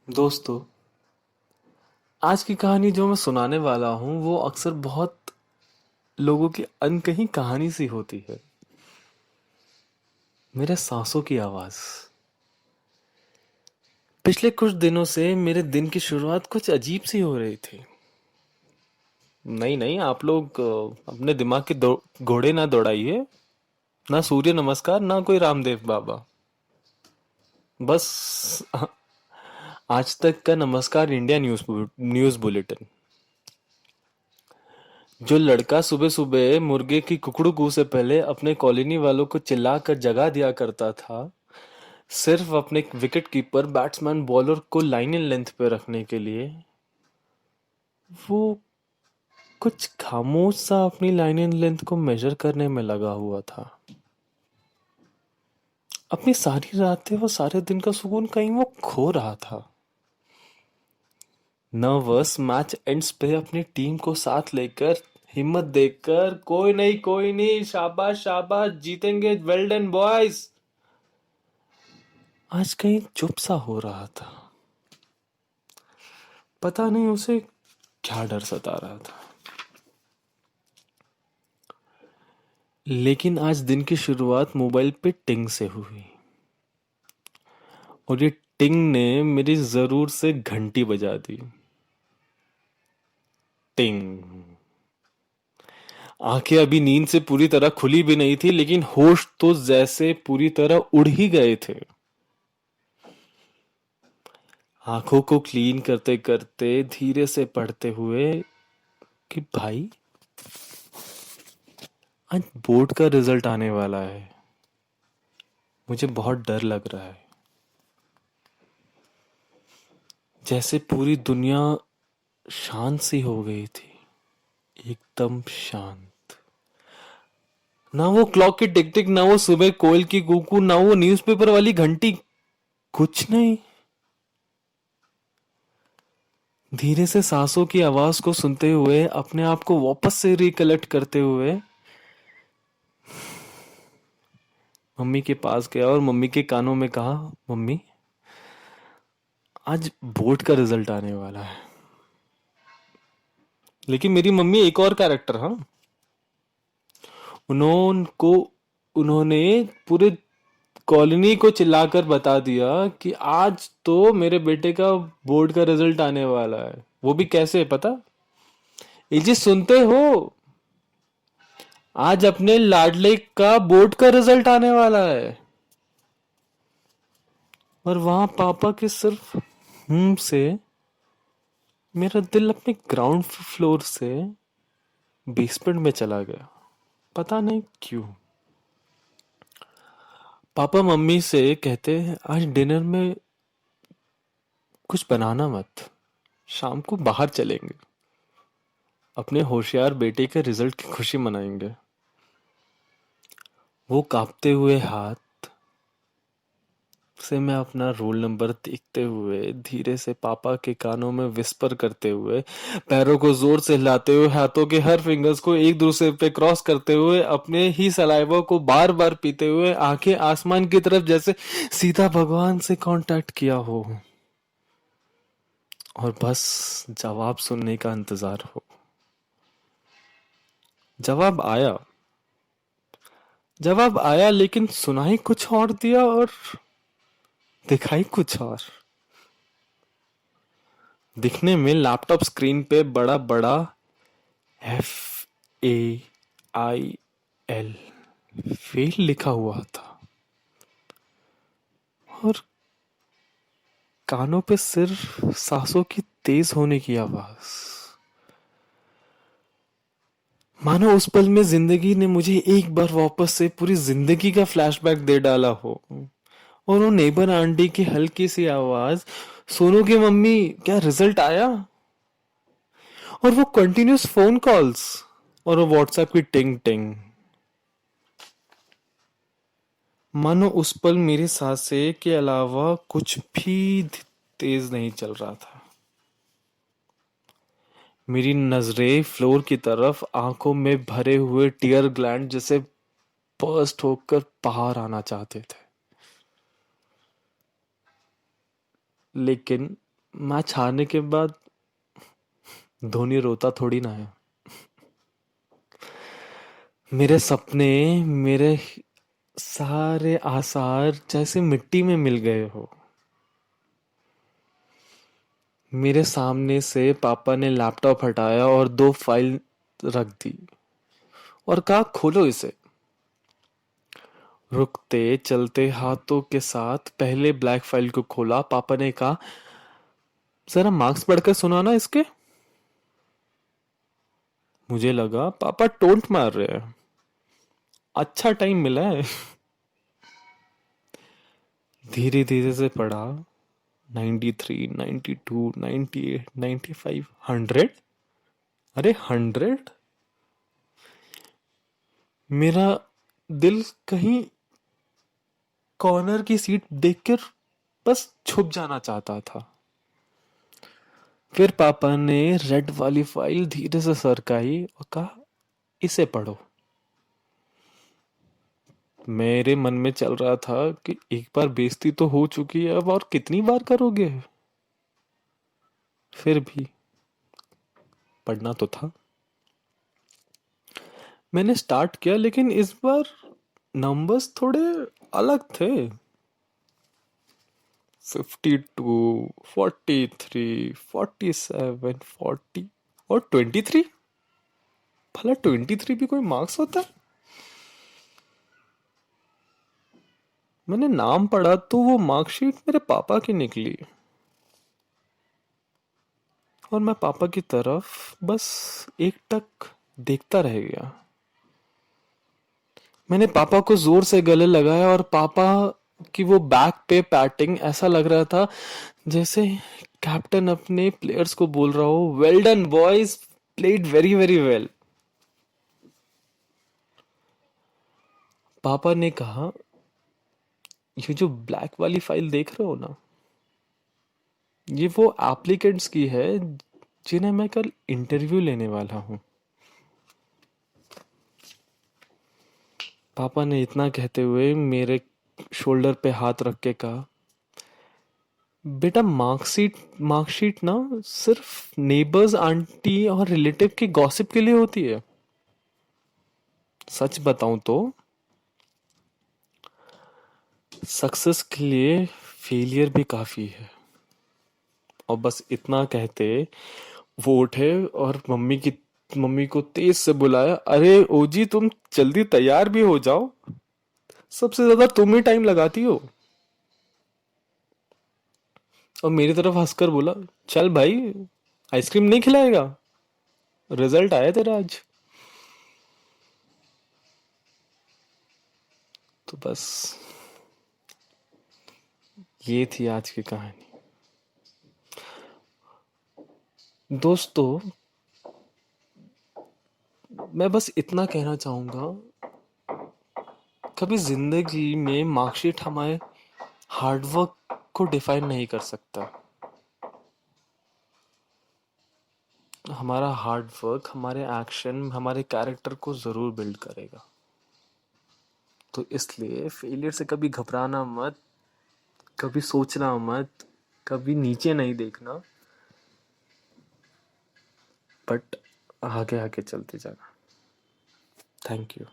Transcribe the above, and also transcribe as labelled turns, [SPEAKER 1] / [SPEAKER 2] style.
[SPEAKER 1] दोस्तों, आज की कहानी जो मैं सुनाने वाला हूँ वो अक्सर बहुत लोगों की अनकही कहानी सी होती है। मेरे सांसों की आवाज। पिछले कुछ दिनों से मेरे दिन की शुरुआत कुछ अजीब सी हो रही थी। नहीं नहीं, आप लोग अपने दिमाग के घोड़े ना दौड़ाइए। ना सूर्य नमस्कार, ना कोई रामदेव बाबा। बस आज तक का नमस्कार इंडिया न्यूज़ बुलेटिन। जो लड़का सुबह सुबह मुर्गे की कुकड़ू कू से पहले अपने कॉलोनी वालों को चिल्ला कर जगा दिया करता था, सिर्फ अपने विकेट कीपर बैट्समैन बॉलर को लाइन इन लेंथ पे रखने के लिए, वो कुछ खामोश सा अपनी लाइन इन लेंथ को मेजर करने में लगा हुआ था। अपनी सारी रातें और सारे दिन का सुकून कहीं वो खो रहा था। नर्वस मैच एंड्स पे अपनी टीम को साथ लेकर हिम्मत देकर, कोई नहीं, शाबाश शाबाश, जीतेंगे, वेल डन बॉयज, आज कहीं चुप सा हो रहा था। पता नहीं उसे क्या डर सता रहा था। लेकिन आज दिन की शुरुआत मोबाइल पे टिंग से हुई। और ये टिंग ने मेरी जरूर से घंटी बजा दी। टिंग। आंखें अभी नींद से पूरी तरह खुली भी नहीं थी, लेकिन होश तो जैसे पूरी तरह उड़ ही गए थे। आंखों को क्लीन करते करते धीरे से पढ़ते हुए कि भाई, आज बोर्ड का रिजल्ट आने वाला है। मुझे बहुत डर लग रहा है। जैसे पूरी दुनिया शांत सी हो गई थी। एकदम शांत। ना वो क्लॉक की टिक टिक, ना वो सुबह कोयल की कूकू, ना वो न्यूज़पेपर वाली घंटी। कुछ नहीं। धीरे से सांसों की आवाज को सुनते हुए, अपने आप को वापस से रिकलेक्ट करते हुए, मम्मी के पास गया और मम्मी के कानों में कहा, मम्मी, आज बोर्ड का रिजल्ट आने वाला है। लेकिन मेरी मम्मी एक और कैरेक्टर, हाँ। उन्होंने उन्होंने पूरे कॉलोनी को चिल्लाकर बता दिया कि आज तो मेरे बेटे का बोर्ड का रिजल्ट आने वाला है। वो भी कैसे, पता? ये जी सुनते हो? आज अपने लाडले का बोर्ड का रिजल्ट आने वाला है। और वहां पापा के सिर्फ से मेरा दिल अपने ग्राउंड फ्लोर से बेसमेंट में चला गया। पता नहीं क्यों। पापा मम्मी से कहते हैं, आज डिनर में कुछ बनाना मत, शाम को बाहर चलेंगे, अपने होशियार बेटे के रिजल्ट की खुशी मनाएंगे। वो कांपते हुए हाथ से मैं अपना रोल नंबर देखते हुए, धीरे से पापा के कानों में विस्पर करते हुए, पैरों को जोर से हिलाते हुए, हाथों के हर फिंगर्स को एक दूसरे पे क्रॉस करते हुए, अपने ही सलाइवा को बार बार पीते हुए, आंखें आसमान की तरफ जैसे सीधा भगवान से कांटेक्ट किया हो, और बस जवाब सुनने का इंतजार हो। जवाब आया। जवाब आया, लेकिन सुनाई कुछ और दिया और दिखाई कुछ और। दिखने में लैपटॉप स्क्रीन पे बड़ा बड़ा FAIL फेल लिखा हुआ था। और कानों पे सिर्फ सांसों की तेज होने की आवाज। मानो उस पल में जिंदगी ने मुझे एक बार वापस से पूरी जिंदगी का फ्लैशबैक दे डाला हो। और वो नेबर आंटी की हल्की सी आवाज, सोनू की मम्मी, क्या रिजल्ट आया? और वो कंटिन्यूस फोन कॉल्स, और वो व्हाट्सएप की टिंग टिंग। मानो उस पल मेरी सांसें के अलावा कुछ भी तेज नहीं चल रहा था। मेरी नजरें फ्लोर की तरफ, आंखों में भरे हुए टीयर ग्लैंड जैसे बर्स्ट होकर बाहर आना चाहते थे। लेकिन मैच हारने के बाद धोनी रोता थोड़ी ना है। मेरे सपने, मेरे सारे आसार जैसे मिट्टी में मिल गए हो। मेरे सामने से पापा ने लैपटॉप हटाया और दो फाइल रख दी और कहा खोलो इसे। रुकते चलते हाथों के साथ पहले ब्लैक फाइल को खोला। पापा ने कहा जरा मार्क्स पढ़कर सुनाना इसके। मुझे लगा पापा टोंट मार रहे हैं। अच्छा टाइम मिला है। धीरे धीरे से पढ़ा। 93, 92, 98, 95, 100। अरे 100। मेरा दिल कहीं कॉर्नर की सीट देखकर बस छुप जाना चाहता था। फिर पापा ने रेड वाली फाइल धीरे से सरकाई और कहा इसे पढ़ो। मेरे मन में चल रहा था कि एक बार बेइज्जती तो हो चुकी है, अब और कितनी बार करोगे। फिर भी पढ़ना तो था। मैंने स्टार्ट किया लेकिन इस बार नंबर्स थोड़े अलग थे। 52, 43, 47, 40 और 23। भला 23 भी कोई मार्क्स होता है? मैंने नाम पढ़ा तो वो मार्कशीट मेरे पापा की निकली और मैं पापा की तरफ बस एकटक देखता रह गया। मैंने पापा को जोर से गले लगाया और पापा की वो बैक पे पैटिंग ऐसा लग रहा था जैसे कैप्टन अपने प्लेयर्स को बोल रहा हो well done boys, played very very well. पापा ने कहा ये जो ब्लैक वाली फाइल देख रहे हो ना, ये वो एप्लीकेंट्स की है जिन्हें मैं कल इंटरव्यू लेने वाला हूँ। पापा ने इतना कहते हुए मेरे शोल्डर पे हाथ रख के कहा बेटा मार्कशीट ना सिर्फ नेबर्स आंटी और रिलेटिव की गॉसिप के लिए होती है। सच बताऊं तो सक्सेस के लिए फेलियर भी काफी है। और बस इतना कहते वो उठे और मम्मी को तेज से बुलाया, अरे ओजी तुम जल्दी तैयार भी हो जाओ, सबसे ज्यादा तुम ही टाइम लगाती हो। और मेरी तरफ हंसकर बोला चल भाई, आइसक्रीम नहीं खिलाएगा, रिजल्ट आया तेरा आज। तो बस ये थी आज की कहानी। दोस्तों, मैं बस इतना कहना चाहूंगा, कभी जिंदगी में मार्कशीट हमारे हार्डवर्क को डिफाइन नहीं कर सकता। हमारा हार्डवर्क, हमारे एक्शन, हमारे कैरेक्टर को जरूर बिल्ड करेगा। तो इसलिए फेलियर से कभी घबराना मत, कभी सोचना मत, कभी नीचे नहीं देखना, बट आगे आगे चलते जाना। Thank you.